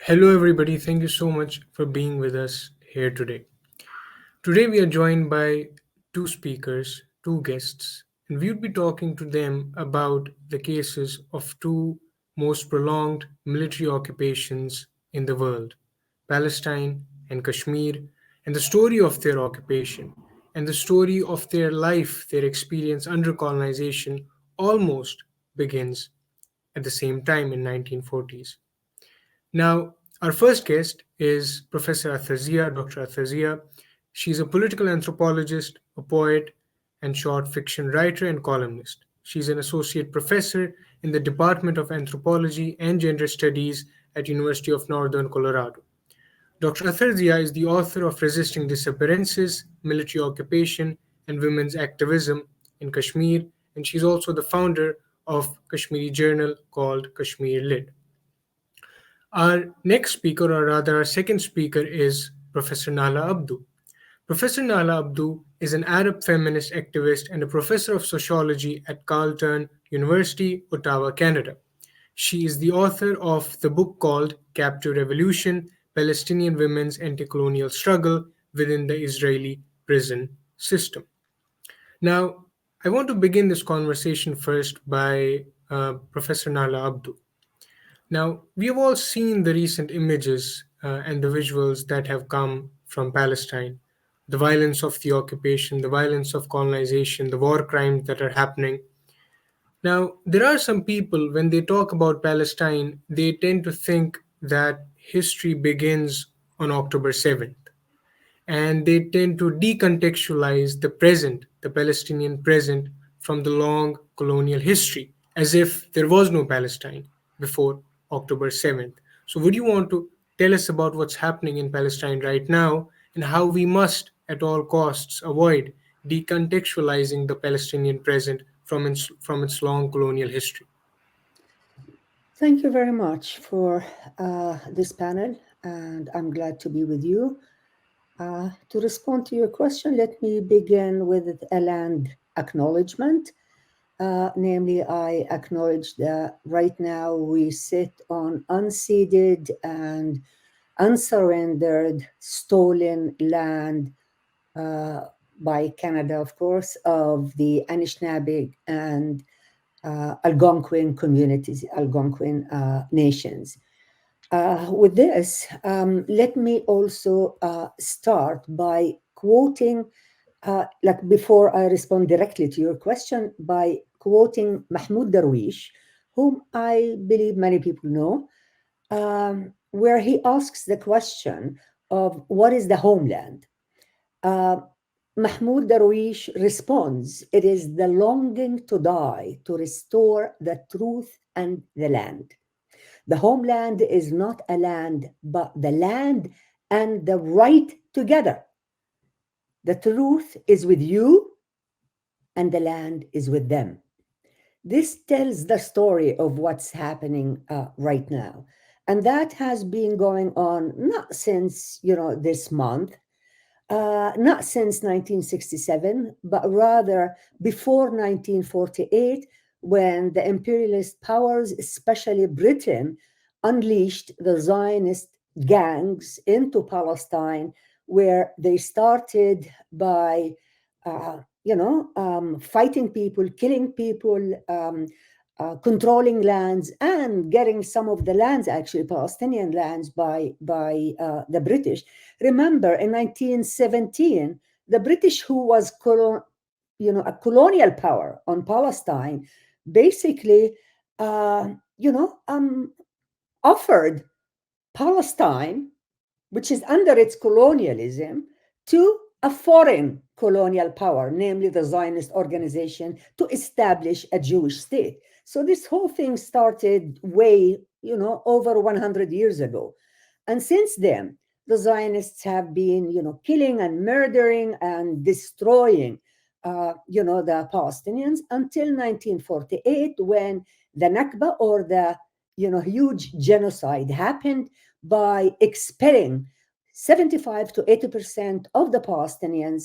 Hello, everybody. Thank you so much for being with us here today. Today, we are joined by two speakers, two guests, and we would be talking to them about the cases of two most prolonged military occupations in the world, Palestine and Kashmir, and the story of their occupation, and the story of their life, their experience under colonization almost begins at the same time in 1940s. Now, our first guest is Professor Ather, Dr. Ather. She's a political anthropologist, a poet, and short fiction writer and columnist. She's an associate professor in the Department of Anthropology and Gender Studies at University of Northern Colorado. Dr. Ather is the author of Resisting Disappearances, Military Occupation, and Women's Activism in Kashmir, and she's also the founder of Kashmiri journal called Kashmir Lit. Our next speaker, or rather, our second speaker, is Professor Nahla Abdo. Professor Nahla Abdo is an Arab feminist activist and a professor of sociology at Carleton University, Ottawa, Canada. She is the author of the book called Captive Revolution: Palestinian Women's Anti-Colonial Struggle Within the Israeli Prison System. Now, I want to begin this conversation first by Professor Nahla Abdo. Now, we have all seen the recent images and the visuals that have come from Palestine, the violence of the occupation, the violence of colonization, the war crimes that are happening. Now, there are some people, when they talk about Palestine, they tend to think that history begins on October 7th, and they tend to decontextualize the present, the Palestinian present, from the long colonial history, as if there was no Palestine before October 7th. So, would you want to tell us about what's happening in Palestine right now and how we must, at all costs, avoid decontextualizing the Palestinian present from its long colonial history? Thank you very much for this panel, and I'm glad to be with you. To respond to your question, let me begin with a land acknowledgement. Namely, I acknowledge that right now we sit on unceded and unsurrendered stolen land uh, by Canada, of course, of the Anishinaabe and Algonquin communities, Algonquin nations. With this, let me also start by quoting, before I respond directly to your question, by quoting Mahmoud Darwish, whom I believe many people know, where he asks the question of what is the homeland? Uh, Mahmoud Darwish responds, it is the longing to die to restore the truth and the land. The homeland is not a land, but the land and the right together. The truth is with you, and the land is with them. This tells the story of what's happening right now. And that has been going on not since, this month, not since 1967, but rather before 1948, when the imperialist powers, especially Britain, unleashed the Zionist gangs into Palestine, where they started by, fighting people, killing people, controlling lands, and getting some of the lands, actually Palestinian lands, by the British. Remember, in 1917, the British, who was a colonial power on Palestine, basically, uh, you know, um, offered Palestine, which is under its colonialism, to a foreign colonial power, namely the Zionist organization, to establish a Jewish state. So this whole thing started way, over 100 years ago. And since then, the Zionists have been, killing and murdering and destroying, the Palestinians until 1948, when the Nakba, or the, huge genocide, happened by expelling 75 to 80% of the Palestinians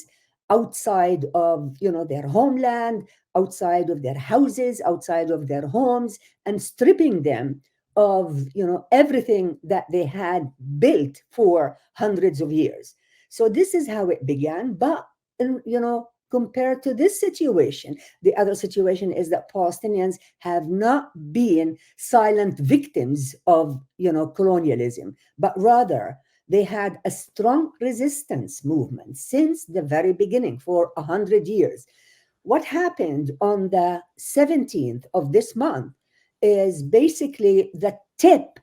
outside of, their homeland, outside of their houses, outside of their homes, and stripping them of everything that they had built for hundreds of years. So this is how it began. But compared to this situation, the other situation is that Palestinians have not been silent victims of colonialism, but rather they had a strong resistance movement since the very beginning for 100 years. What happened on the 17th of this month is basically the tip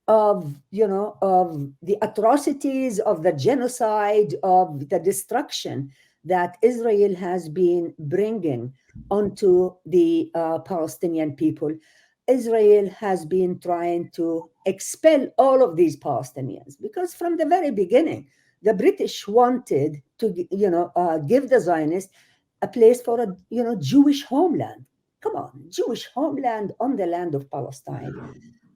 of the atrocities, of the genocide, of the destruction that Israel has been bringing onto the Palestinian people. Israel has been trying to expel all of these Palestinians because from the very beginning, the British wanted to, give the Zionists a place for a, Jewish homeland. Come on, Jewish homeland on the land of Palestine.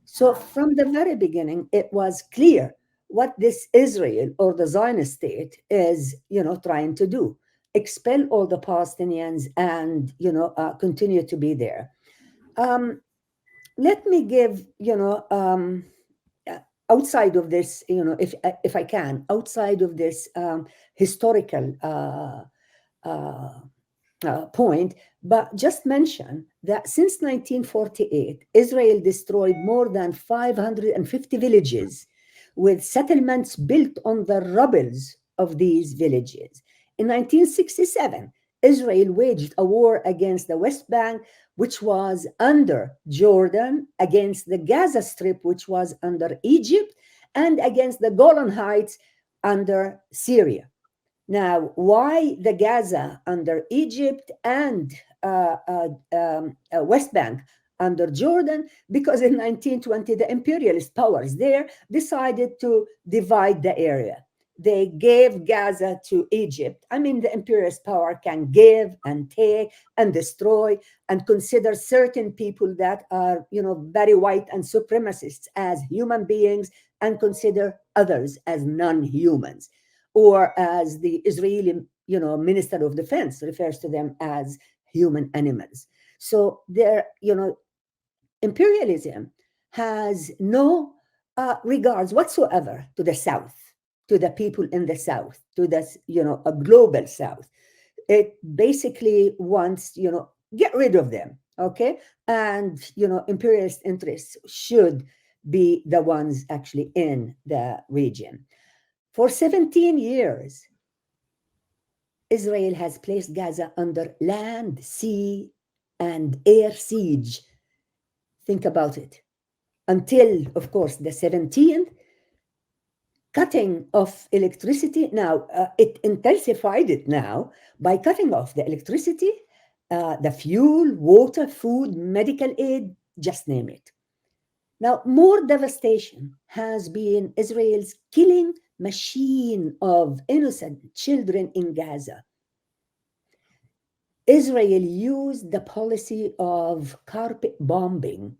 So from the very beginning, it was clear what this Israel or the Zionist state is, trying to do: expel all the Palestinians and, continue to be there. Um, Let me give, outside of this, if I can, outside of this historical uh, point, but just mention that since 1948, Israel destroyed more than 550 villages with settlements built on the rubbles of these villages. In 1967, Israel waged a war against the West Bank, which was under Jordan, against the Gaza Strip, which was under Egypt, and against the Golan Heights under Syria. Now, why the Gaza under Egypt and West Bank under Jordan? Because in 1920, the imperialist powers there decided to divide the area. They gave Gaza to Egypt. I mean, the imperialist power can give and take and destroy and consider certain people that are, very white and supremacists as human beings and consider others as non-humans, or as the Israeli, Minister of Defense refers to them as human animals. So their, imperialism has no regards whatsoever to the South, to the people in the South, to the, a global South. It basically wants, get rid of them, okay? And, imperialist interests should be the ones actually in the region. For 17 years, Israel has placed Gaza under land, sea, and air siege. Think about it. Until, of course, the 17th, cutting off electricity. Now, it intensified it now by cutting off the electricity, the fuel, water, food, medical aid, just name it. Now, more devastation has been Israel's killing machine of innocent children in Gaza. Israel used the policy of carpet bombing,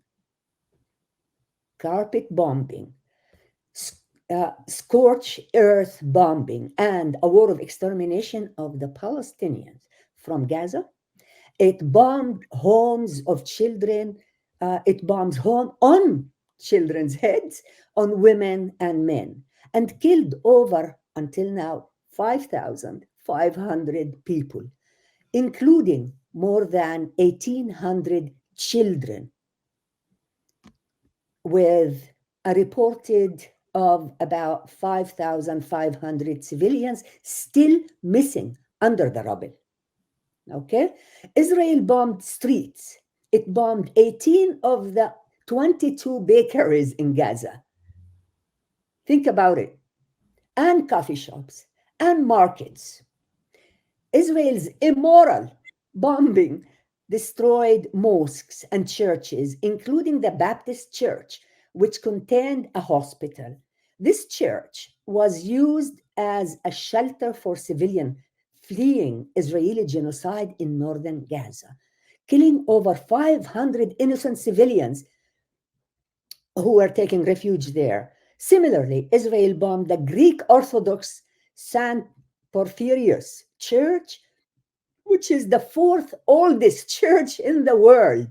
scorched earth bombing, and a war of extermination of the Palestinians from Gaza. It bombed homes of children. It bombs home on children's heads, on women and men, and killed over, until now, 5,500 people, including more than 1,800 children, with a reported of about 5,500 civilians still missing under the rubble. Okay? Israel bombed streets. It bombed 18 of the 22 bakeries in Gaza. Think about it. And coffee shops and markets. Israel's immoral bombing destroyed mosques and churches, including the Baptist Church, which contained a hospital. This church was used as a shelter for civilians fleeing Israeli genocide in northern Gaza, killing over 500 innocent civilians who were taking refuge there. Similarly, Israel bombed the Greek Orthodox St. Porphyrius Church, which is the fourth oldest church in the world.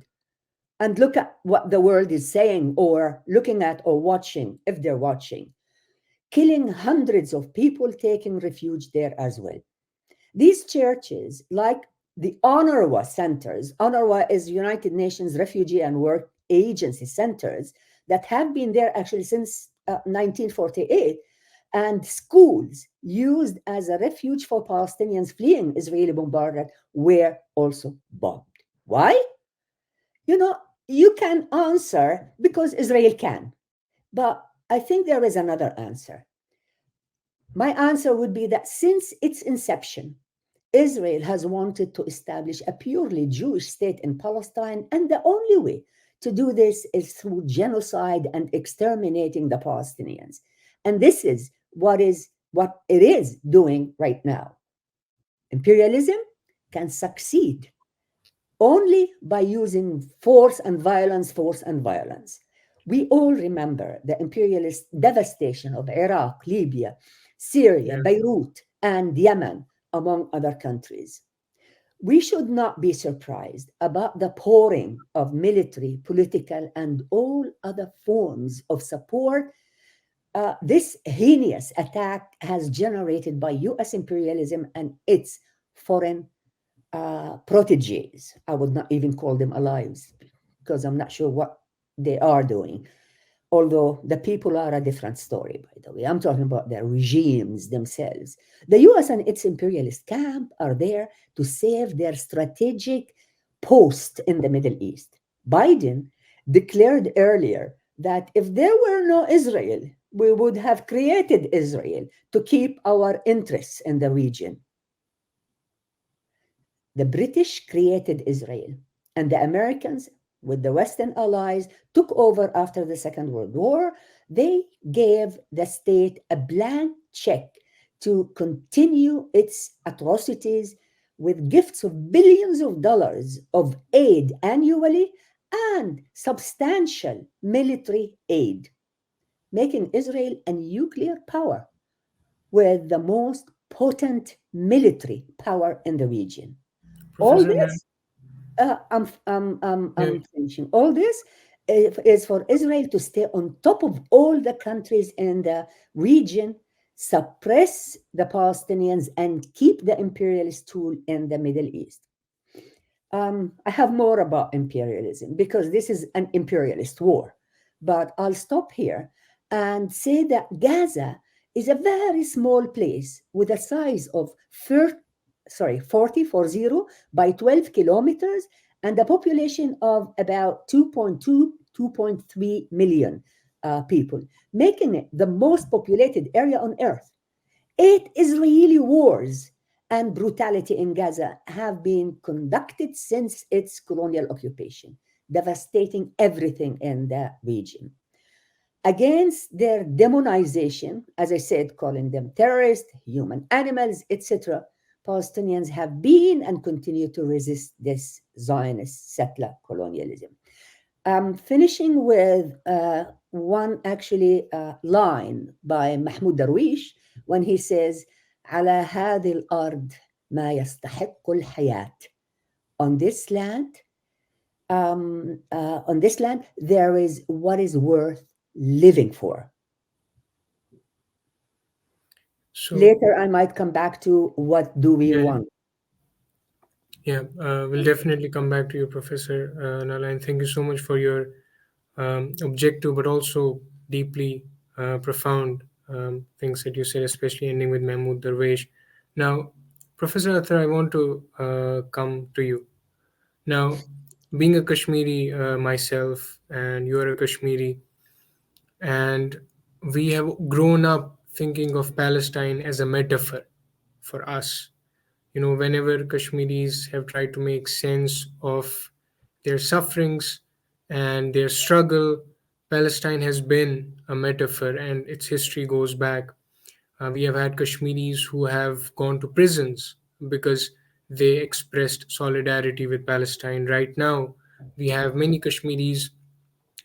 and look at what the world is saying or looking at or watching, if they're watching, killing hundreds of people taking refuge there as well. These churches, like the UNRWA centers, UNRWA is United Nations Refugee and Work Agency centers that have been there actually since 1948, and schools used as a refuge for Palestinians fleeing Israeli bombardment were also bombed. Why? You know, you can answer because Israel can, but I think there is another answer. My answer would be that since its inception, Israel has wanted to establish a purely Jewish state in Palestine, and the only way to do this is through genocide and exterminating the Palestinians. And this is what it is doing right now. Imperialism can succeed only by using force and violence, force and violence. We all remember the imperialist devastation of Iraq, Libya, Syria, Yeah, Beirut, and Yemen, among other countries. We should not be surprised about the pouring of military, political, and all other forms of support this heinous attack has generated by US imperialism and its foreign proteges. I would not even call them allies because I'm not sure what they are doing. Although the people are a different story, by the way. I'm talking about the regimes themselves. The US and its imperialist camp are there to save their strategic post in the Middle East. Biden declared earlier that if there were no Israel, we would have created Israel to keep our interests in the region. The British created Israel, and the Americans, with the Western allies, took over after the Second World War. They gave the state a blank check to continue its atrocities with gifts of billions of dollars of aid annually and substantial military aid, making Israel a nuclear power with the most potent military power in the region. All Professor Nan. this, Yeah, I'm finishing. All this is for Israel to stay on top of all the countries in the region, suppress the Palestinians, and keep the imperialist tool in the Middle East. I have more about imperialism because this is an imperialist war, but I'll stop here and say that Gaza is a very small place with a size of 40 by 12 kilometers and a population of about 2.2, 2.3 million people, making it the most populated area on earth. 8 Israeli wars and brutality in Gaza have been conducted since its colonial occupation, devastating everything in the region. Against their demonization, as I said, calling them terrorists, human animals, etc., Palestinians have been and continue to resist this Zionist settler colonialism. I'm finishing with one actually line by Mahmoud Darwish when he says, على هذه الأرض ما يستحق الحياة. On this land, there is what is worth living for. so Later, I might come back to what do we yeah, want. yeah, we'll definitely come back to you, Professor Nala, and thank you so much for your objective but also deeply profound things that you said, especially ending with Mahmoud Darwish. Now, Professor Ather, I want to come to you. Now, being a Kashmiri myself, and you are a Kashmiri, and we have grown up thinking of Palestine as a metaphor for us. Whenever Kashmiris have tried to make sense of their sufferings and their struggle, Palestine has been a metaphor, and its history goes back. We have had Kashmiris who have gone to prisons because they expressed solidarity with Palestine. Right now, we have many Kashmiris.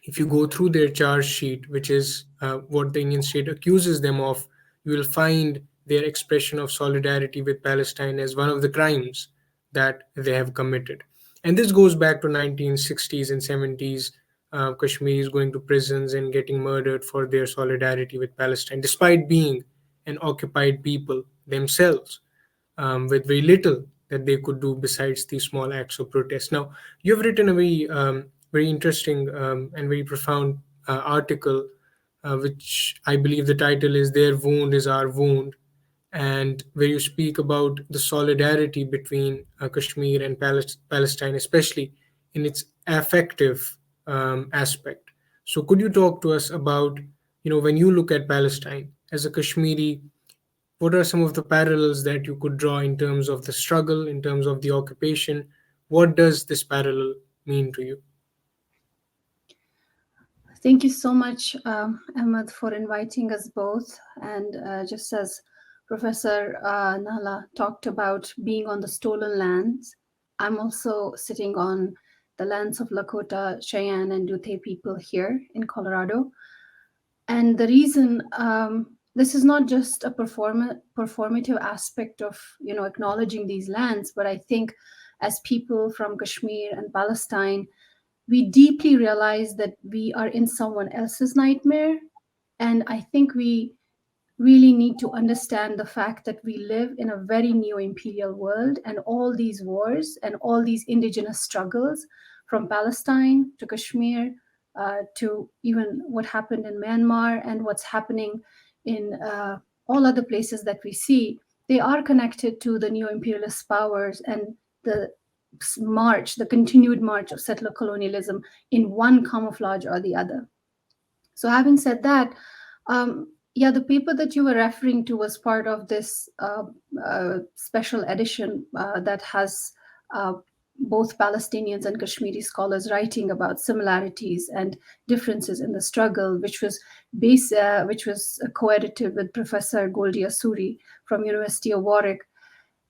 If you go through their charge sheet, which is what the Indian state accuses them of, you will find their expression of solidarity with Palestine as one of the crimes that they have committed. And this goes back to 1960s and 70s. Kashmiris going to prisons and getting murdered for their solidarity with Palestine, despite being an occupied people themselves, with very little that they could do besides these small acts of protest. Now, you've written a very interesting and very profound article, which I believe the title is "Their Wound is Our Wound," and where you speak about the solidarity between Kashmir and Palestine, especially in its affective aspect. So, could you talk to us about, when you look at Palestine as a Kashmiri, what are some of the parallels that you could draw in terms of the struggle, in terms of the occupation? What does this parallel mean to you? Thank you so much, Ahmed, for inviting us both. And just as Professor Nahla talked about being on the stolen lands, I'm also sitting on the lands of Lakota, Cheyenne, and Duthe people here in Colorado. And the reason this is not just a performative aspect of acknowledging these lands, but I think as people from Kashmir and Palestine, we deeply realize that we are in someone else's nightmare. And I think we really need to understand the fact that we live in a very neo imperial world, and all these wars and all these indigenous struggles, from Palestine to Kashmir, to even what happened in Myanmar and what's happening in all other places that we see, they are connected to the neo imperialist powers and the the continued march of settler colonialism in one camouflage or the other. So, having said that, yeah, the paper that you were referring to was part of this special edition that has both Palestinians and Kashmiri scholars writing about similarities and differences in the struggle, which was co-edited with Professor Goldia Suri from University of Warwick.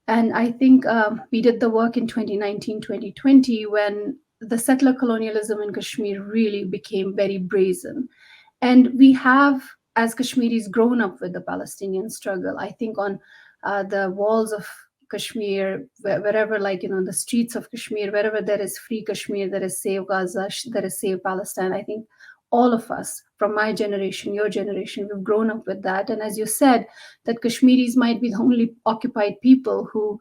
And I think we did the work in 2019, 2020, when the settler colonialism in Kashmir really became very brazen. And we have, as Kashmiris, grown up with the Palestinian struggle. I think on the walls of Kashmir, wherever, like, the streets of Kashmir, wherever there is free Kashmir, there is Save Gaza, there is Save Palestine. I think all of us from my generation, your generation, we've grown up with that. And as you said, that Kashmiris might be the only occupied people who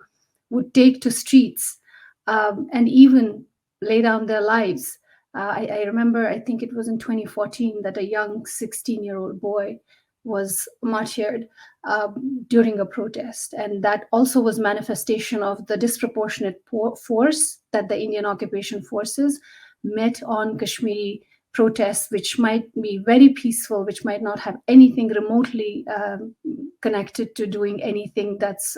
would take to streets and even lay down their lives. I remember, I think it was in 2014, that a young 16-year-old boy was martyred during a protest. And that also was manifestation of the disproportionate force that the Indian occupation forces met on Kashmiri protests, which might be very peaceful, which might not have anything remotely connected to doing anything that's,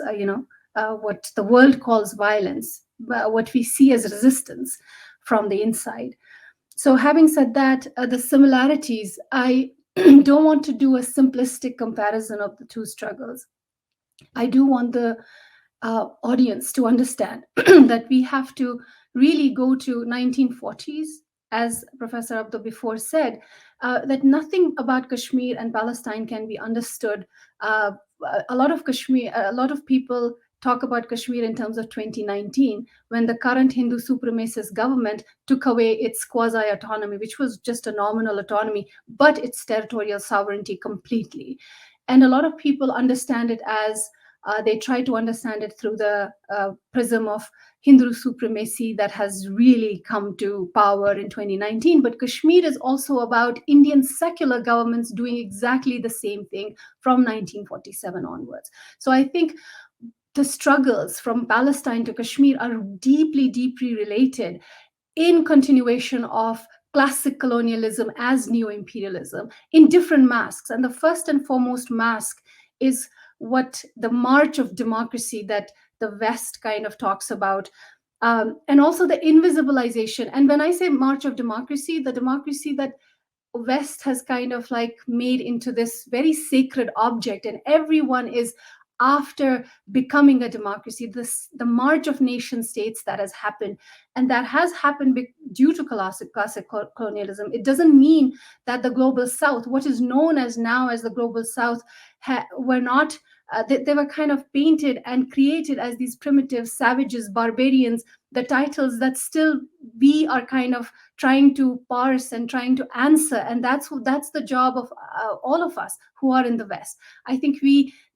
what the world calls violence, but what we see as resistance from the inside. So, having said that, the similarities, I don't want to do a simplistic comparison of the two struggles. I do want the audience to understand that we have to really go to 1940s, as Professor Abdo before said, that nothing about Kashmir and Palestine can be understood. A lot of people talk about Kashmir in terms of 2019, when the current Hindu supremacist government took away its quasi-autonomy, which was just a nominal autonomy, but its territorial sovereignty completely. And a lot of people understand it as they try to understand it through the prism of Hindu supremacy that has really come to power in 2019. But Kashmir is also about Indian secular governments doing exactly the same thing from 1947 onwards. So I think the struggles from Palestine to Kashmir are deeply, deeply related in continuation of classic colonialism as neo-imperialism in different masks. And the first and foremost mask is what the march of democracy that the West kind of talks about, and also the invisibilization. And when I say march of democracy, the democracy that West has kind of like made into this very sacred object, and everyone is after becoming a democracy, the march of nation states that has happened, and that has happened due to classic colonialism. It doesn't mean that the global South, what is known as now as the global South, were not they were kind of painted and created as these primitive savages, barbarians, the titles that still we are kind of trying to parse and trying to answer. And that's the job of all of us who are in the West. I think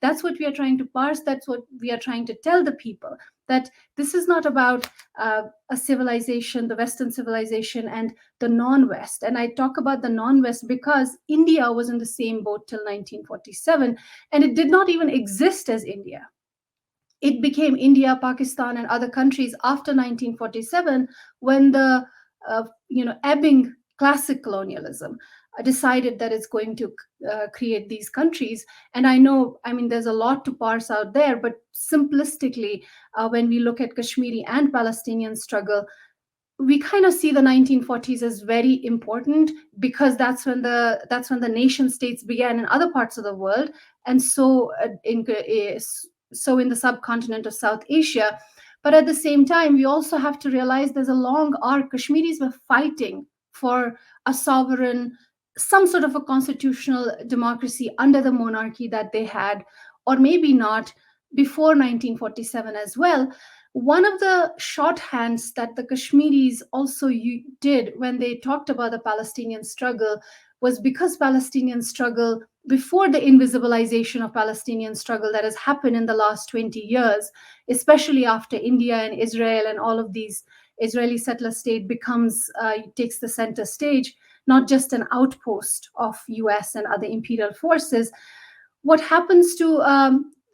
that's what we are trying to parse. That's what we are trying to tell the people, that this is not about a civilization, the Western civilization, and the non-West. And I talk about the non-West because India was in the same boat till 1947, and it did not even exist as India. It became India, Pakistan, and other countries after 1947, when the ebbing classic colonialism decided that it's going to create these countries. And I know, I mean, there's a lot to parse out there, but simplistically, when we look at Kashmiri and Palestinian struggle, we kind of see the 1940s as very important, because that's when the nation states began in other parts of the world, and so in the subcontinent of South Asia. But at the same time, we also have to realize there's a long arc. Kashmiris were fighting for a sovereign, some sort of a constitutional democracy under the monarchy that they had, or maybe not, before 1947 as well. One of the shorthands that the Kashmiris also did when they talked about the Palestinian struggle was, because Palestinian struggle, before the invisibilization of Palestinian struggle that has happened in the last 20 years, especially after India and Israel and all of these Israeli settler state takes the center stage, not just an outpost of US and other imperial forces. What happens to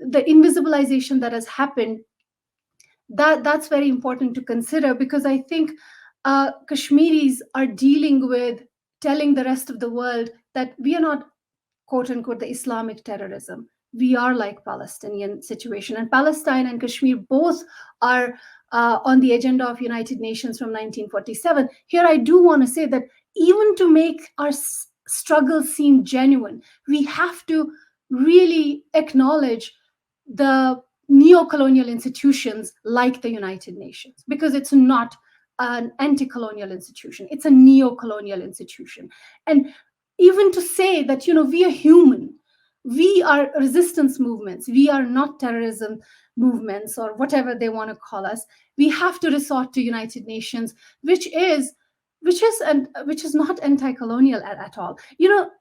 the invisibilization that has happened, that's very important to consider, because I think Kashmiris are dealing with telling the rest of the world that we are not, quote unquote, the Islamic terrorism. We are like Palestinian situation, and Palestine and Kashmir both are on the agenda of United Nations from 1947. Here, I do want to say that even to make our struggle seem genuine, we have to really acknowledge the neo-colonial institutions like the United Nations, because it's not an anti-colonial institution, it's a neo-colonial institution. And even to say that, we are human, we are resistance movements, we are not terrorism movements, or whatever they want to call us, we have to resort to United Nations, which is not anti-colonial at all.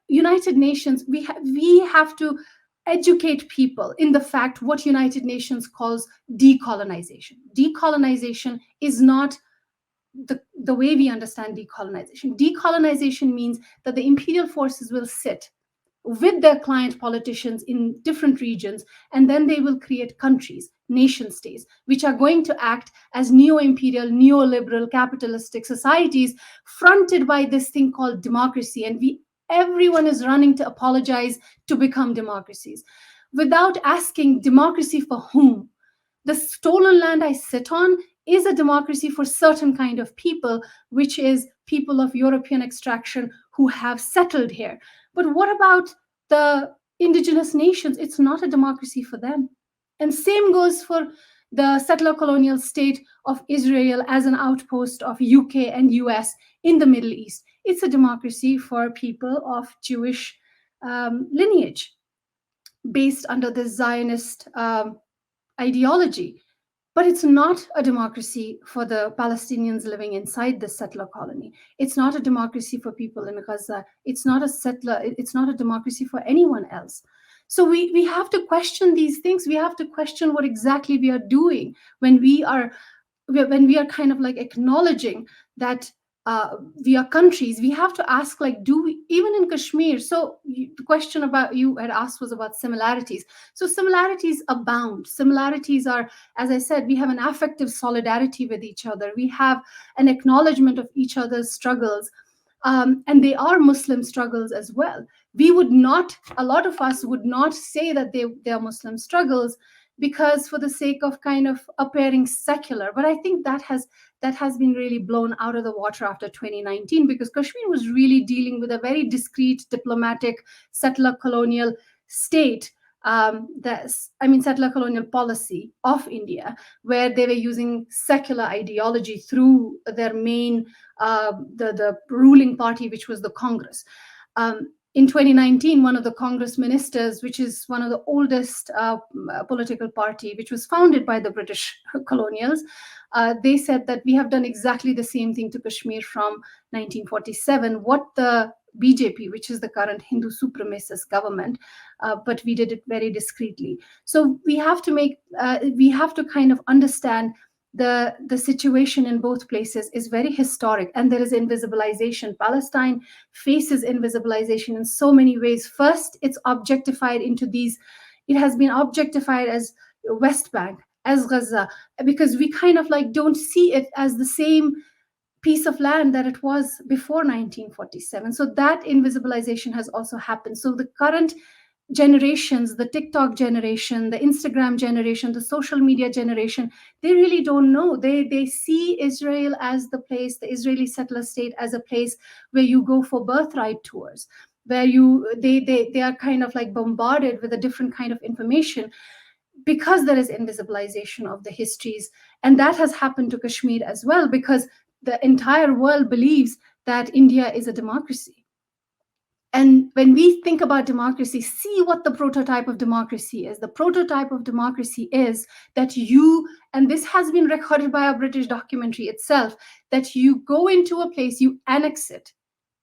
United Nations, we have to educate people in the fact what United Nations calls decolonization. Decolonization is not the way we understand decolonization. Decolonization means that the imperial forces will sit with their client politicians in different regions, and then they will create countries, nation states, which are going to act as neo-imperial, neoliberal, capitalistic societies fronted by this thing called democracy. And everyone is running to apologize to become democracies, without asking, democracy for whom? The stolen land I sit on is a democracy for certain kind of people, which is people of European extraction who have settled here. But what about the indigenous nations? It's not a democracy for them. And same goes for the settler colonial state of Israel as an outpost of UK and US in the Middle East. It's a democracy for people of Jewish lineage, based under the Zionist ideology. But it's not a democracy for the Palestinians living inside the settler colony. It's not a democracy for people in Gaza. It's not a democracy for anyone else. So we have to question these things. We have to question what exactly we are doing when we are kind of like acknowledging that we are countries. We have to ask, like, do we, even in Kashmir? So the question about you had asked was about similarities. So similarities abound. Similarities are, as I said, we have an affective solidarity with each other. We have an acknowledgement of each other's struggles. And they are Muslim struggles as well. A lot of us would not say that they are Muslim struggles, because for the sake of kind of appearing secular. But I think that has been really blown out of the water after 2019, because Kashmir was really dealing with a very discrete diplomatic settler colonial state, settler colonial policy of India, where they were using secular ideology through their main, the ruling party, which was the Congress. In 2019, one of the Congress ministers, which is one of the oldest political party, which was founded by the British colonials, they said that we have done exactly the same thing to Kashmir from 1947. What the BJP, which is the current Hindu supremacist government, but we did it very discreetly. So we have to kind of understand the situation in both places is very historic, and there is invisibilization. Palestine faces invisibilization in so many ways. First, it's objectified into these, it has been objectified as West Bank, as Gaza, because we kind of like don't see it as the same piece of land that it was before 1947. So that invisibilization has also happened. So the current generations, the TikTok generation, the Instagram generation, the social media generation, they really don't know. They see Israel as the place, the Israeli settler state as a place where you go for birthright tours, where they are kind of like bombarded with a different kind of information, because there is invisibilization of the histories. And that has happened to Kashmir as well, because the entire world believes that India is a democracy. And when we think about democracy, see what the prototype of democracy is. The prototype of democracy is that you, and this has been recorded by a British documentary itself, that you go into a place, you annex it,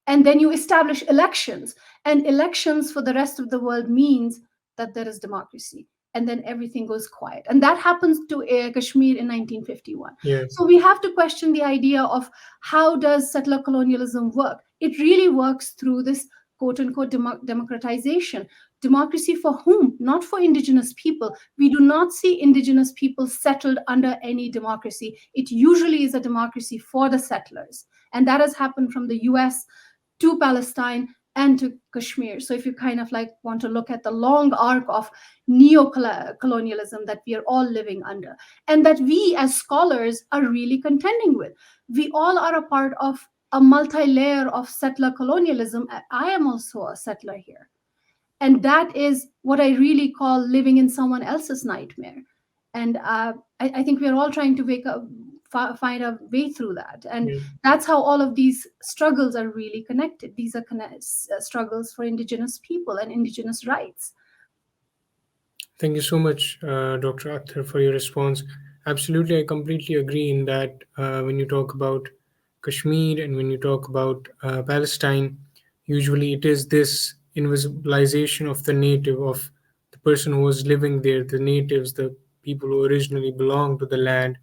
and then you establish elections. And elections for the rest of the world means that there is democracy. And then everything goes quiet. And that happens to Kashmir in 1951. Yes. So we have to question the idea of how does settler colonialism work? It really works through this quote unquote democratization. Democracy for whom? Not for indigenous people. We do not see indigenous people settled under any democracy. It usually is a democracy for the settlers. And that has happened from the US to Palestine and to Kashmir. So if you kind of like want to look at the long arc of neo-colonialism that we are all living under, and that we as scholars are really contending with. We all are a part of a multi-layer of settler colonialism. I am also a settler here. And that is what I really call living in someone else's nightmare. And I think we're all trying to wake up, find a way through that. And that's how all of these struggles are really connected. These are struggles for indigenous people and indigenous rights. Thank you so much, Dr. Ather, for your response. Absolutely, I completely agree in that when you talk about Kashmir and when you talk about Palestine, usually it is this invisibilization of the native, of the person who was living there, the natives, the people who originally belonged to the land,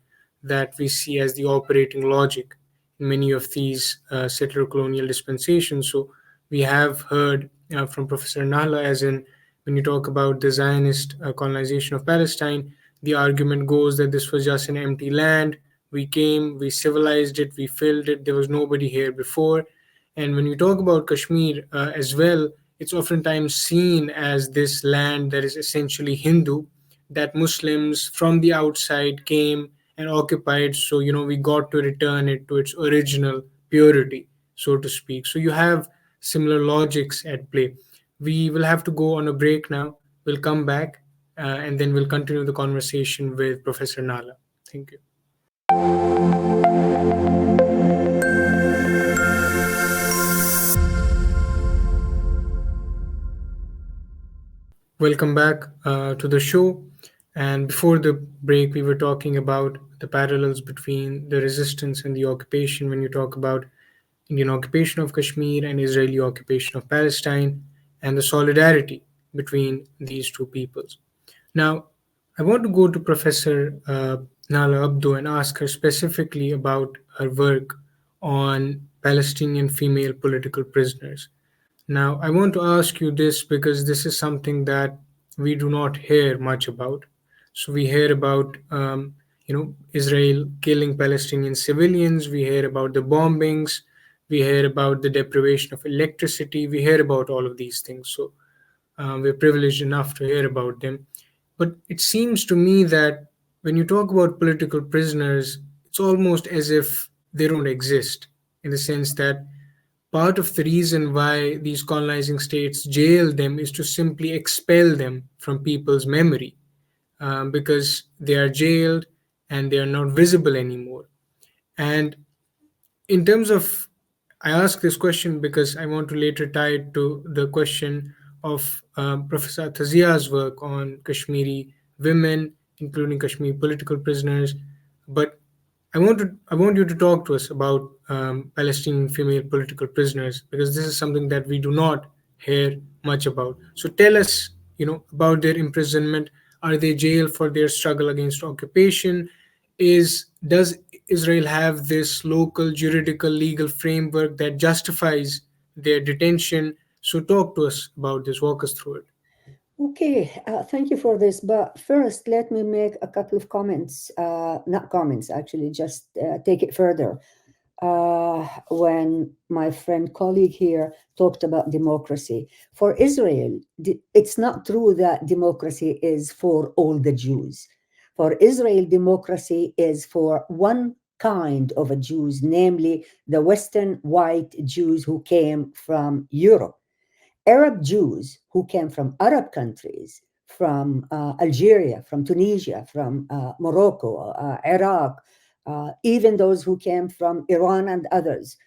that we see as the operating logic in many of these settler colonial dispensations. So we have heard from Professor Nahla, as in when you talk about the Zionist colonization of Palestine, the argument goes that this was just an empty land. We came, we civilized it, we filled it, there was nobody here before. And when you talk about Kashmir as well, it's oftentimes seen as this land that is essentially Hindu, that Muslims from the outside came and occupied. So, we got to return it to its original purity, so to speak. So you have similar logics at play. We will have to go on a break now. We'll come back and then we'll continue the conversation with Professor Nahla. Thank you. Welcome back to the show. And before the break, we were talking about the parallels between the resistance and the occupation when you talk about Indian occupation of Kashmir and Israeli occupation of Palestine, and the solidarity between these two peoples. Now, I want to go to Professor Nahla Abdo and ask her specifically about her work on Palestinian female political prisoners. Now, I want to ask you this because this is something that we do not hear much about. So we hear about, Israel killing Palestinian civilians. We hear about the bombings. We hear about the deprivation of electricity. We hear about all of these things. So we're privileged enough to hear about them. But it seems to me that when you talk about political prisoners, it's almost as if they don't exist, in the sense that part of the reason why these colonizing states jail them is to simply expel them from people's memory, because they are jailed and they are not visible anymore. And in terms of I ask this question because I want to later tie it to the question of Professor Tazia's work on Kashmiri women, including Kashmiri political prisoners. But I want you to talk to us about Palestinian female political prisoners because this is something that we do not hear much about. So tell us, about their imprisonment. Are they jailed for their struggle against occupation? Does Israel have this local juridical legal framework that justifies their detention? So talk to us about this. Walk us through it. Okay, thank you for this. But first, let me make a couple of comments, not comments, actually, just take it further. When my friend colleague here talked about democracy, for Israel, it's not true that democracy is for all the Jews. For Israel, democracy is for one kind of a Jews, namely the Western white Jews who came from Europe. Arab Jews who came from Arab countries, from Algeria, from Tunisia, from Morocco, Iraq, even those who came from Iran and others,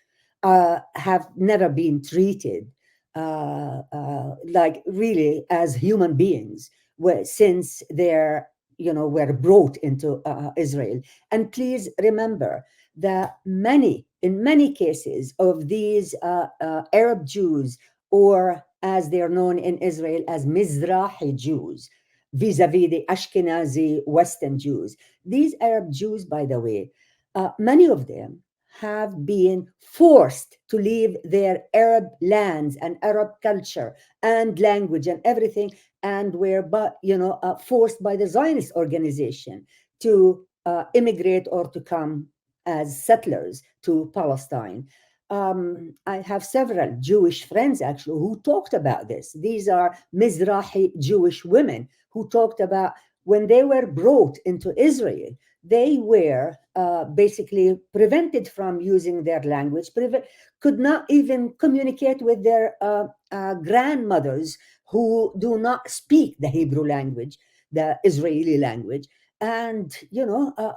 have never been treated like really as human beings since they're were brought into Israel. And please remember that in many cases of these Arab Jews, or as they are known in Israel as Mizrahi Jews, vis-a-vis the Ashkenazi Western Jews. These Arab Jews, by the way, many of them have been forced to leave their Arab lands and Arab culture and language and everything, and were forced by the Zionist organization to immigrate or to come as settlers to Palestine. I have several Jewish friends actually who talked about this. These are Mizrahi Jewish women who talked about when they were brought into Israel, they were basically prevented from using their language, could not even communicate with their grandmothers who do not speak the Hebrew language, the Israeli language, and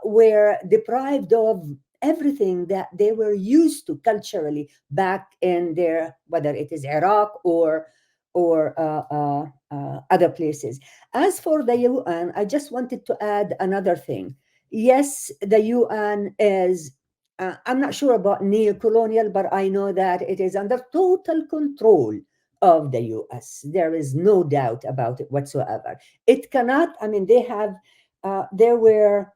were deprived of everything that they were used to culturally back in their, whether it is Iraq or other places. As for the UN, I just wanted to add another thing. Yes, the UN is, I'm not sure about neo-colonial, but I know that it is under total control of the US. There is no doubt about it whatsoever. It cannot, I mean, there were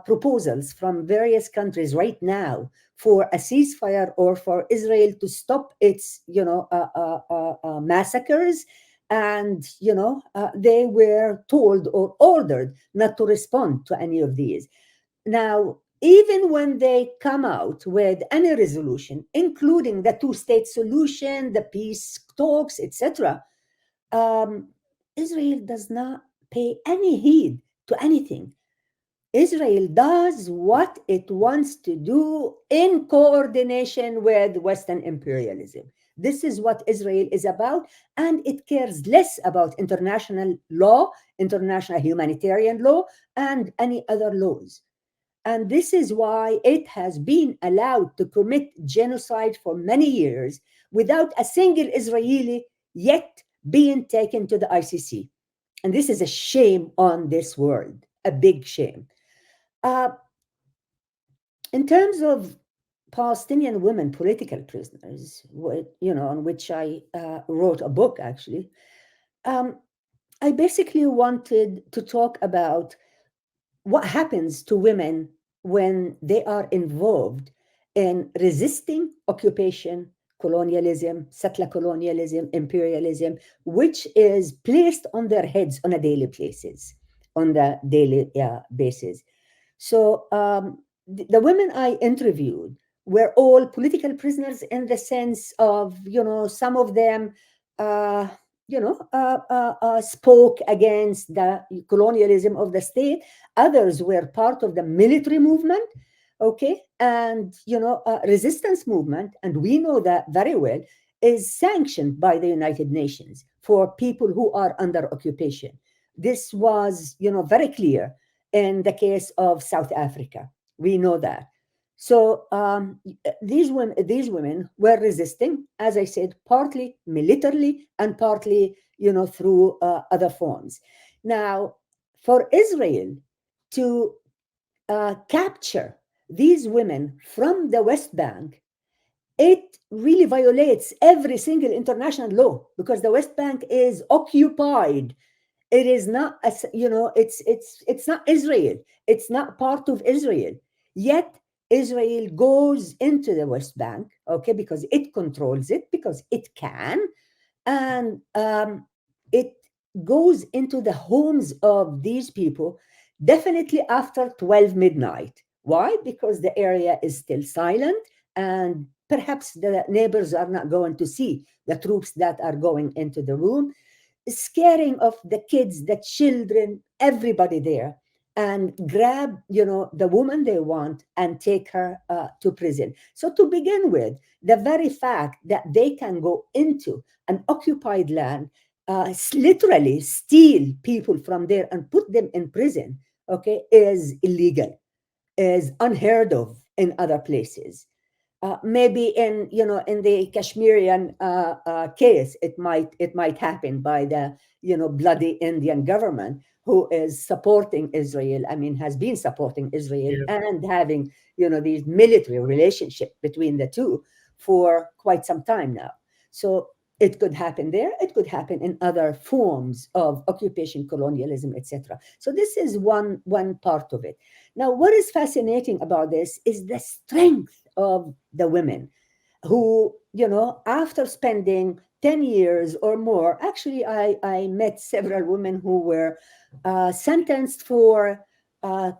proposals from various countries right now for a ceasefire or for Israel to stop its, massacres. And, they were told or ordered not to respond to any of these. Now, even when they come out with any resolution, including the two-state solution, the peace talks, etc., Israel does not pay any heed to anything. Israel does what it wants to do in coordination with Western imperialism. This is what Israel is about, and it cares less about international law, international humanitarian law, and any other laws. And this is why it has been allowed to commit genocide for many years without a single Israeli yet being taken to the ICC. And this is a shame on this world, a big shame. Uh, in terms of Palestinian women political prisoners, on which I wrote a book actually, I basically wanted to talk about what happens to women when they are involved in resisting occupation, colonialism, settler colonialism, imperialism, which is placed on their heads on a daily basis, So the women I interviewed were all political prisoners in the sense of, some of them, spoke against the colonialism of the state. Others were part of the military movement, okay, and resistance movement, and we know that very well, is sanctioned by the United Nations for people who are under occupation. This was, very clear in the case of South Africa. We know that. So these women were resisting, as I said, partly militarily and partly, through other forms. Now, for Israel to capture these women from the West Bank, it really violates every single international law, because the West Bank is occupied. It is not, it's not Israel. It's not part of Israel. Yet Israel goes into the West Bank, okay, because it controls it, because it can, and it goes into the homes of these people, definitely after 12 midnight. Why? Because the area is still silent, and perhaps the neighbors are not going to see the troops that are going into the room, scaring of the kids, the children, everybody there, and grab, the woman they want and take her to prison. So to begin with, the very fact that they can go into an occupied land, literally steal people from there and put them in prison, okay, is illegal, is unheard of in other places. Maybe in the Kashmirian case, it might happen by the bloody Indian government, who is supporting Israel. I mean, has been supporting Israel Yeah. and having these military relationship between the two for quite some time now. So it could happen there. It could happen in other forms of occupation, colonialism, etc. So this is one part of it. Now, what is fascinating about this is the strength of the women who, after spending 10 years or more, actually, I met several women who were sentenced for uh,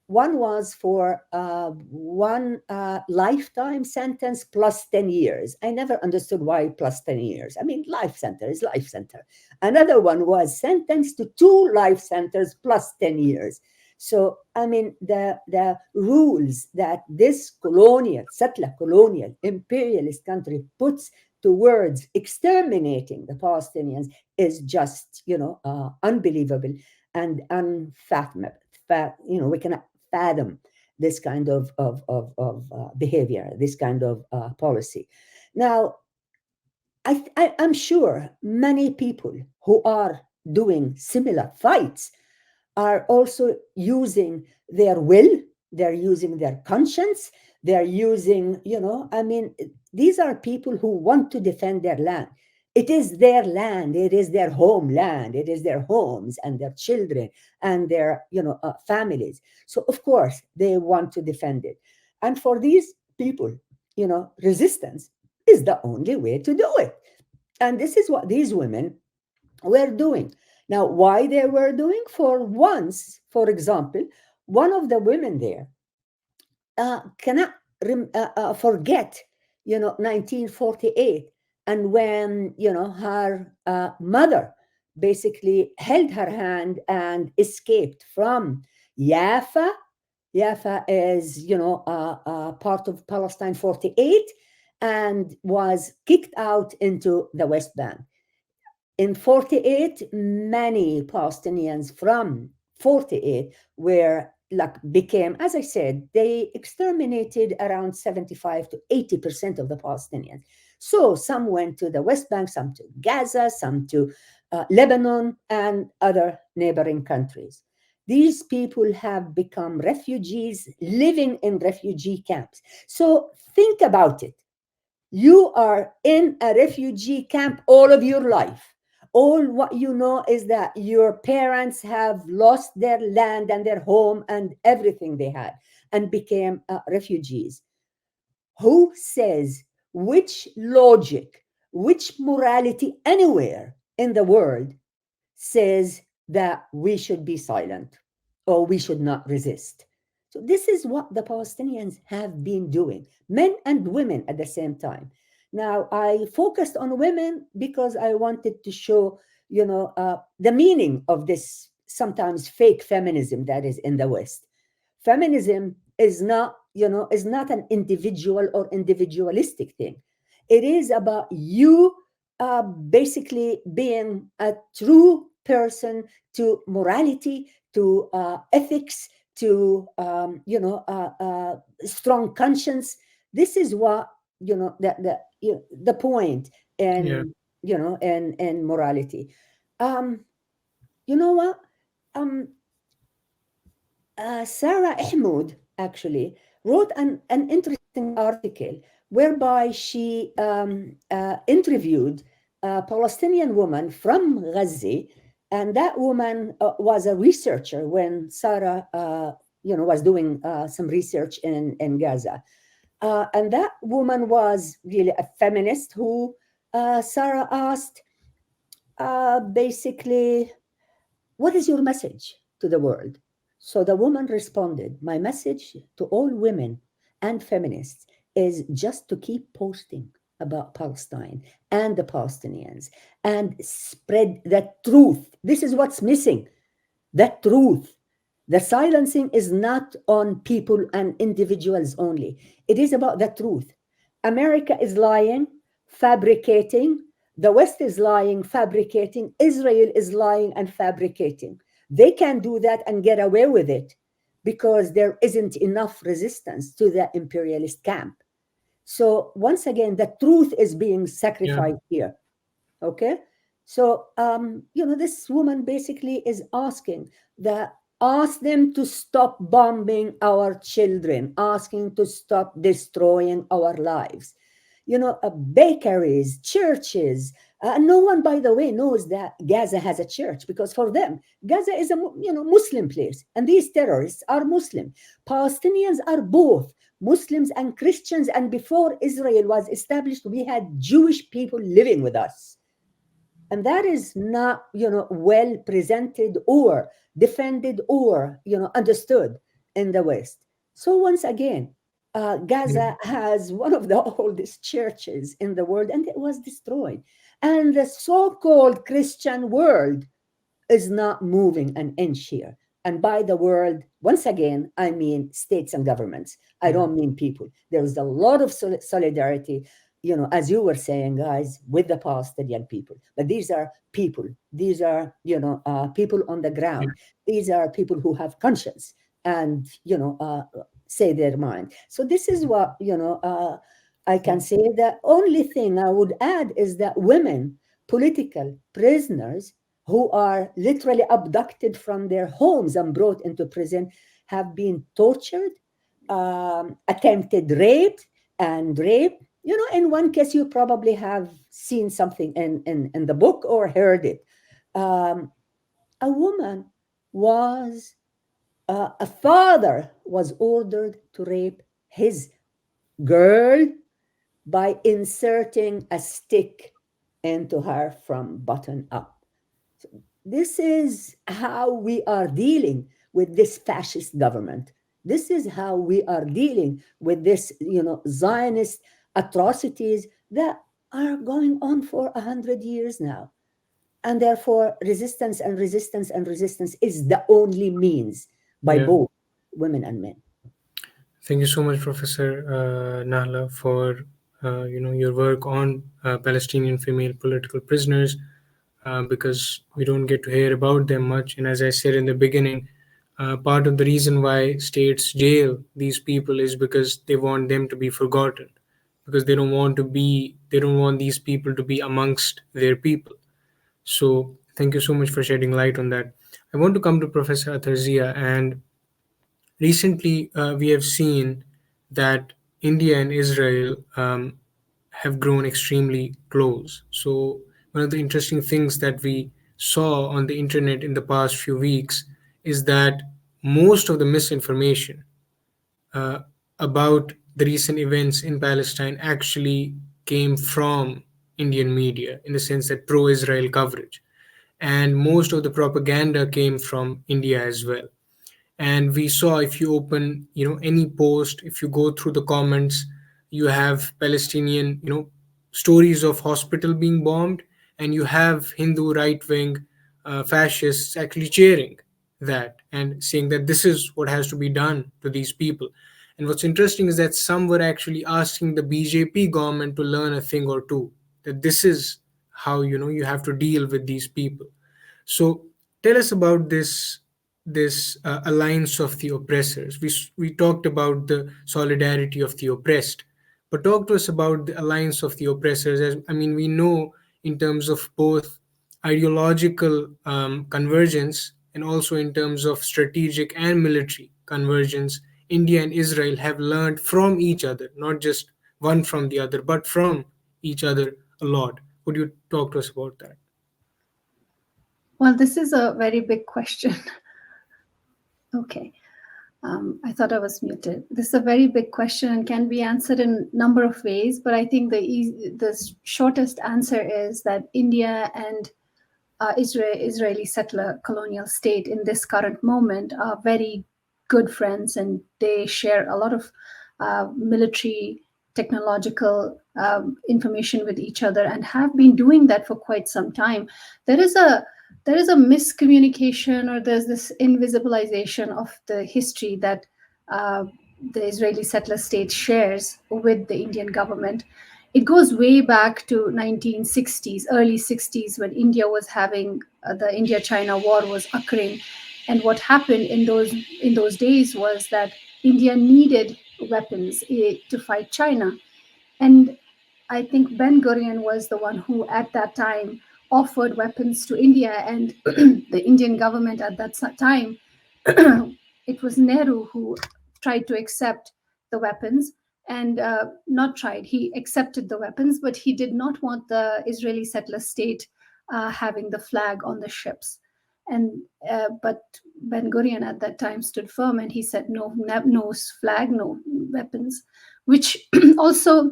one was for one lifetime sentence plus 10 years. I never understood why plus 10 years. I mean, life center is life center. Another one was sentenced to two life centers plus 10 years. So, I mean, the rules that this colonial, settler colonial, imperialist country puts towards exterminating the Palestinians is just, unbelievable and unfathomable. We cannot fathom this kind of behavior, this kind of policy. Now, I'm sure many people who are doing similar fights are also using their will, they're using their conscience, they're using, I mean, these are people who want to defend their land. It is their land, it is their homeland, it is their homes and their children and their, families. So, of course, they want to defend it. And for these people, resistance is the only way to do it. And this is what these women were doing. Now, why they were doing? For once, for example, one of the women there cannot forget, 1948, and when her mother basically held her hand and escaped from Jaffa. Jaffa is, part of Palestine 48, and was kicked out into the West Bank. In 48, many Palestinians from 48 were like became, as I said, they exterminated around 75 to 80% of the Palestinians. So some went to the West Bank, some to Gaza, some to Lebanon and other neighboring countries. These people have become refugees living in refugee camps. So think about it. You are in a refugee camp all of your life. All what you know is that your parents have lost their land and their home and everything they had and became refugees. Who says which logic, which morality anywhere in the world says that we should be silent or we should not resist? So, this is what the Palestinians have been doing, men and women at the same time. Now, I focused on women because I wanted to show, the meaning of this sometimes fake feminism that is in the West. Feminism is not an individual or individualistic thing. It is about you basically being a true person to morality, to ethics, to strong conscience. This is what the point Yeah. in morality. um you know what um Sarah Ahmed actually wrote an interesting article whereby she interviewed a Palestinian woman from Gaza, and that woman was a researcher when Sarah, was doing some research in Gaza. And that woman was really a feminist who Sarah asked, basically, what is your message to the world? So the woman responded, my message to all women and feminists is just to keep posting about Palestine and the Palestinians and spread the truth. This is what's missing, the truth. The silencing is not on people and individuals only, it is about the truth. America is lying, fabricating. The West is lying, fabricating. Israel is lying and fabricating. They can do that and get away with it because there isn't enough resistance to the imperialist camp. So, once again, the truth is being Yeah. sacrificed here. Okay. So, this woman basically is asking that ask them to stop bombing our children, asking to stop destroying our lives. Bakeries, churches. No one, by the way, knows that Gaza has a church because for them, Gaza is a Muslim place, and these terrorists are Muslim. Palestinians are both Muslims and Christians, and before Israel was established, we had Jewish people living with us, and that is not well presented or defended or understood in the West. So once again, Yeah. Gaza has one of the oldest churches in the world, and it was destroyed. And the so-called Christian world is not moving an inch here. And by the world, once again, I mean states and governments. I Yeah. don't mean people. There is a lot of solidarity, as you were saying, guys, with the Palestinian people. But these are people. These are, people on the Yeah. ground. These are people who have conscience and, say their mind. So this is what, I can say. The only thing I would add is that women, political prisoners, who are literally abducted from their homes and brought into prison, have been tortured, attempted rape, and rape. In one case, you probably have seen something in the book or heard it. Um, a woman was, a father was ordered to rape his girl by inserting a stick into her from bottom up. This is how we are dealing with this fascist government. This is how we are dealing with this, Zionist atrocities that are going on for 100 years now. And therefore, resistance and resistance and resistance is the only means by Yeah. both women and men. Thank you so much, Professor Nahla, for your work on Palestinian female political prisoners, because we don't get to hear about them much. And as I said in the beginning, part of the reason why states jail these people is because they want them to be forgotten, because they don't want these people to be amongst their people. So thank you so much for shedding light on that. I want to come to Professor Ather, and recently, we have seen that India and Israel have grown extremely close. So, one of the interesting things that we saw on the internet in the past few weeks is that most of the misinformation uh, about the recent events in Palestine actually came from Indian media, in the sense that pro Israel coverage. And most of the propaganda came from India as well. And we saw, if you open any post, if you go through the comments, you have Palestinian stories of hospital being bombed, and you have Hindu right wing fascists actually cheering that and saying that this is what has to be done to these people. And what's interesting is that some were actually asking the BJP government to learn a thing or two, that this is how you have to deal with these people. So tell us about this alliance of the oppressors. We talked about the solidarity of the oppressed, but talk to us about the alliance of the oppressors. As I mean, we know in terms of both ideological convergence and also in terms of strategic and military convergence, India and Israel have learned from each other, not just one from the other, but from each other a lot. Would you talk to us about that? Well, this is a very big question. Okay. I thought I was muted. This is a very big question and can be answered in a number of ways, but I think the shortest answer is that India and Israeli settler colonial state in this current moment are very good friends, and they share a lot of military technological information with each other and have been doing that for quite some time. There is a miscommunication, or there's this invisibilization of the history that uh, the Israeli settler state shares with the Indian government. It goes way back to 1960s, early 60s, when India was having the India-China war was occurring, and what happened in those days was that India needed weapons to fight China, and I think Ben Gurion was the one who, at that time, offered weapons to India, and the Indian government at that time, it was Nehru who tried to accept the weapons, and not tried, he accepted the weapons, but he did not want the Israeli settler state having the flag on the ships. And but Ben Gurion at that time stood firm, and he said no, no flag, no weapons, which also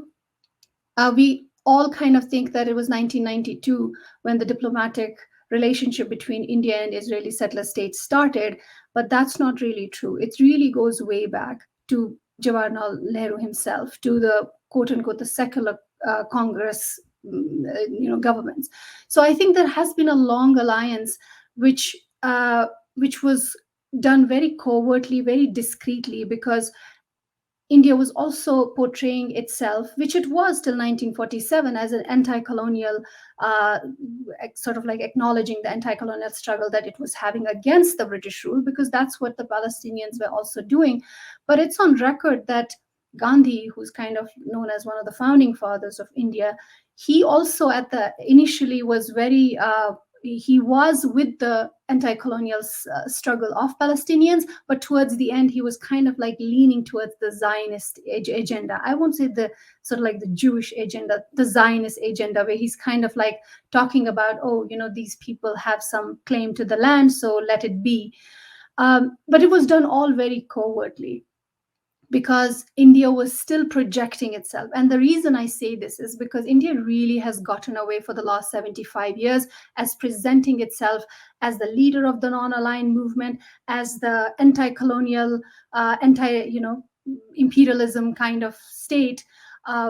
we all kind of think that it was 1992 when the diplomatic relationship between India and Israeli settler states started, but that's not really true. It really goes way back to Jawaharlal Nehru himself, to the quote unquote the secular Congress, governments. So I think there has been a long alliance, which was done very covertly, very discreetly, because India was also portraying itself, which it was till 1947, as an anti-colonial, uh, sort of like acknowledging the anti-colonial struggle that it was having against the British rule, because that's what the Palestinians were also doing. But it's on record that Gandhi, who's kind of known as one of the founding fathers of India, he also initially was very he was with the anti-colonial struggle of Palestinians, but towards the end he was kind of like leaning towards the Zionist agenda. I won't say the sort of like the Jewish agenda, the Zionist agenda, where he's kind of like talking about, oh, these people have some claim to the land, so let it be. But it was done all very covertly, because India was still projecting itself. And the reason I say this is because India really has gotten away for the last 75 years as presenting itself as the leader of the non-aligned movement, as the anti-colonial, imperialism kind of state,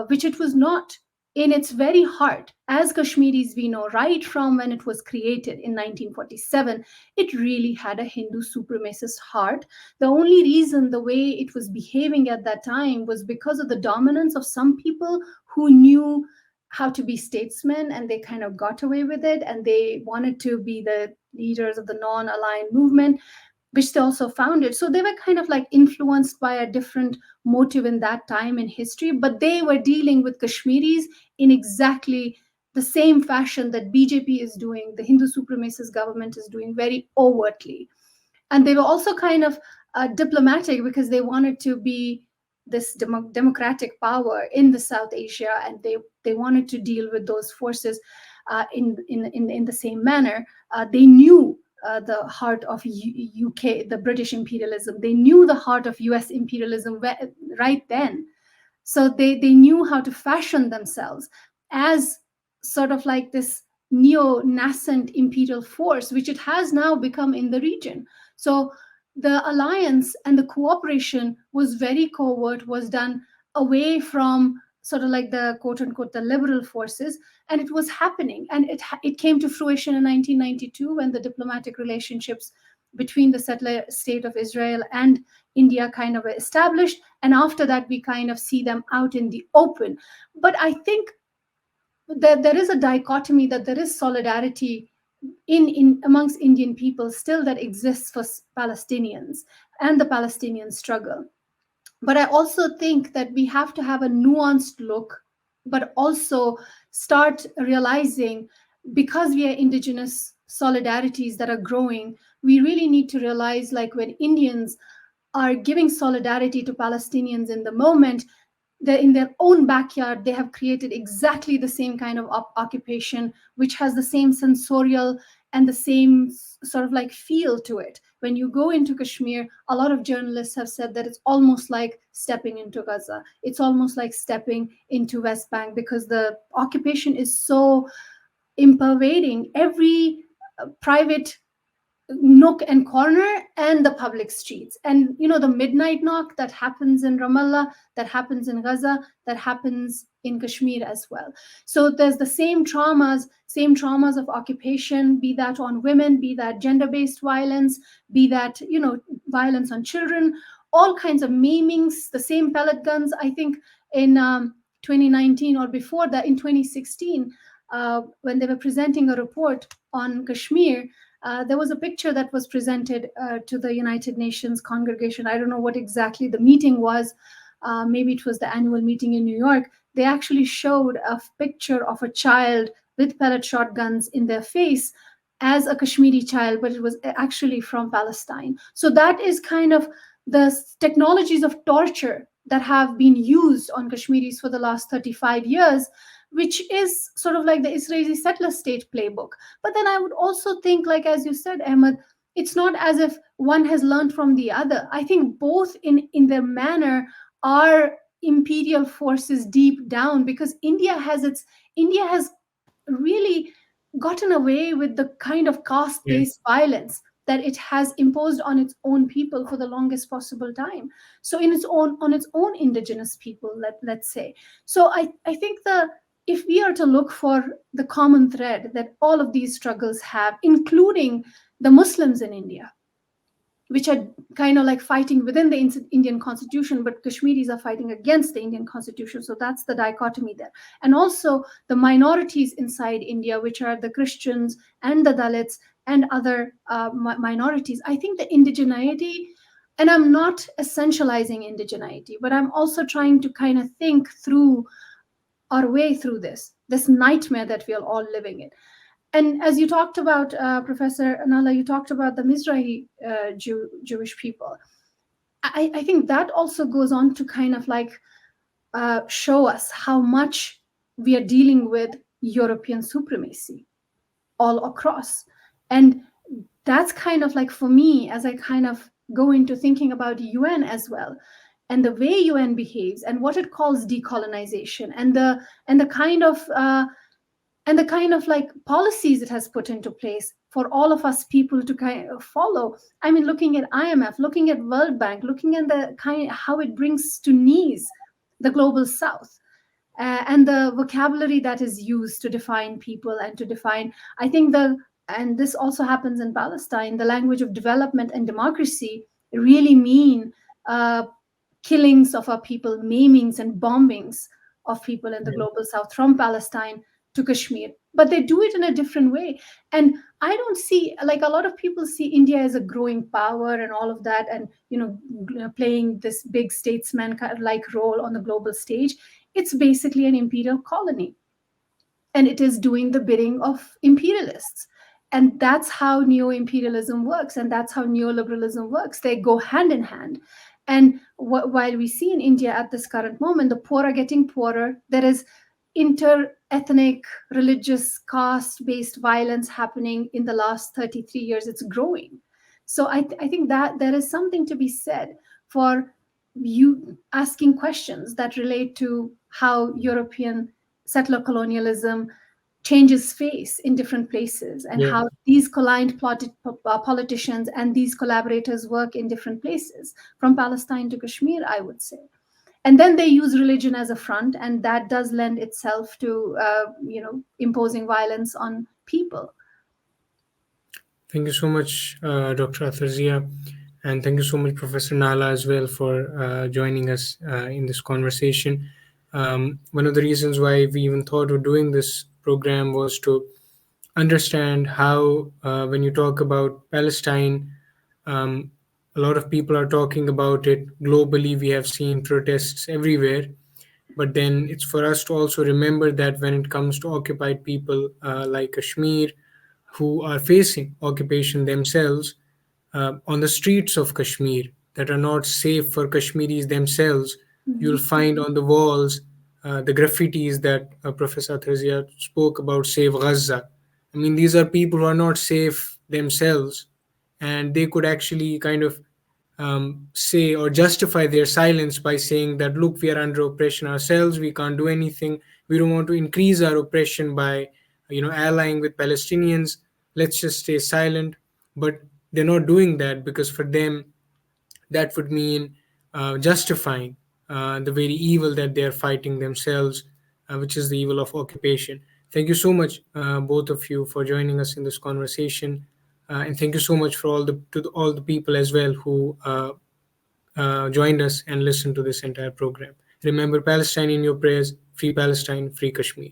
which it was not. In its very heart, as Kashmiris we know, right from when it was created in 1947, it really had a Hindu supremacist heart. The only reason the way it was behaving at that time was because of the dominance of some people who knew how to be statesmen, and they kind of got away with it, and they wanted to be the leaders of the non-aligned movement, which they also founded. So they were kind of like influenced by a different motive in that time in history, but they were dealing with Kashmiris in exactly the same fashion that BJP is doing, the Hindu supremacist government is doing, very overtly. And they were also kind of diplomatic, because they wanted to be this democratic power in the South Asia, and they wanted to deal with those forces in the same manner. They knew the heart of UK, the British imperialism. They knew the heart of US imperialism right then. So they knew how to fashion themselves as sort of like this neo-nascent imperial force, which it has now become in the region. So the alliance and the cooperation was very covert, was done away from sort of like the quote unquote the liberal forces, and it was happening. And it came to fruition in 1992 when the diplomatic relationships between the settler state of Israel and India kind of established. And after that, we kind of see them out in the open. But I think that there is a dichotomy, that there is solidarity in amongst Indian people still that exists for Palestinians and the Palestinian struggle. But I also think that we have to have a nuanced look, but also start realizing, because we are indigenous solidarities that are growing, we really need to realize, like, when Indians are giving solidarity to Palestinians in the moment, they're in their own backyard, they have created exactly the same kind of occupation, which has the same sensorial and the same sort of like feel to it. When you go into Kashmir, a lot of journalists have said that it's almost like stepping into Gaza. It's almost like stepping into West Bank, because the occupation is so impervading every private nook and corner and the public streets. And the midnight knock that happens in Ramallah, that happens in Gaza, that happens in Kashmir as well. So there's the same traumas of occupation, be that on women, be that gender-based violence, be that violence on children, all kinds of maimings, the same pellet guns. I think in 2019, or before that, in 2016, when they were presenting a report on Kashmir, there was a picture that was presented to the United Nations congregation. I don't know what exactly the meeting was. Maybe it was the annual meeting in New York. They actually showed a picture of a child with pellet shotguns in their face as a Kashmiri child, but it was actually from Palestine. So that is kind of the technologies of torture that have been used on Kashmiris for the last 35 years, which is sort of like the Israeli settler state playbook. But then I would also think, like as you said, Ahmed, it's not as if one has learned from the other. I think both in their manner are imperial forces deep down, because India has really gotten away with the kind of Yeah. caste-based violence that it has imposed on its own people for the longest possible time. So on its own indigenous people, let's say. So I think if we are to look for the common thread that all of these struggles have, including the Muslims in India, which are kind of like fighting within the Indian constitution, but Kashmiris are fighting against the Indian constitution. So that's the dichotomy there. And also the minorities inside India, which are the Christians and the Dalits and other minorities. I think the indigeneity, and I'm not essentializing indigeneity, but I'm also trying to kind of think through our way through this nightmare that we are all living in. And as you talked about, Professor Nahla, you talked about the Mizrahi Jewish people. I think that also goes on to kind of like show us how much we are dealing with European supremacy all across. And that's kind of like, for me, as I kind of go into thinking about UN as well, and the way UN behaves and what it calls decolonization, and the kind of like policies it has put into place for all of us people to kind of follow. I mean, looking at IMF, looking at World Bank, looking at the kind how it brings to knees the global South, and the vocabulary that is used to define people and to define. I think and this also happens in Palestine. The language of development and democracy really mean killings of our people, maimings and bombings of people in the global South, from Palestine to Kashmir. But they do it in a different way. And I don't see, like, a lot of people see India as a growing power and all of that, and playing this big statesman kind of like role on the global stage. It's basically an imperial colony, and it is doing the bidding of imperialists. And that's how neo-imperialism works, and that's how neoliberalism works. They go hand in hand. And while we see in India at this current moment, the poor are getting poorer, there is inter-ethnic, religious, caste-based violence happening in the last 33 years. It's growing. So I think that there is something to be said for you asking questions that relate to how European settler colonialism changes face in different places, and Yeah. how these aligned politicians and these collaborators work in different places, from Palestine to Kashmir, I would say. And then they use religion as a front, and that does lend itself to imposing violence on people. Thank you so much, Dr. Ather, and thank you so much, Professor Nahla, as well, for joining us in this conversation. One of the reasons why we even thought of doing this program was to understand how, when you talk about Palestine, um, a lot of people are talking about it globally. We have seen protests everywhere. But then it's for us to also remember that when it comes to occupied people like Kashmir, who are facing occupation themselves, on the streets of Kashmir that are not safe for Kashmiris themselves, you'll Mhm. find on the walls the graffitis that Professor Athazia spoke about, Save Gaza. I mean, these are people who are not safe themselves, and they could actually kind of say or justify their silence by saying that, look, we are under oppression ourselves, we can't do anything, we don't want to increase our oppression by allying with Palestinians, let's just stay silent. But they're not doing that, because for them that would mean justifying the very evil that they are fighting themselves, which is the evil of occupation. Thank you so much, both of you, for joining us in this conversation, and thank you so much for all the people as well who joined us and listened to this entire program. Remember Palestine in your prayers. Free Palestine, free Kashmir.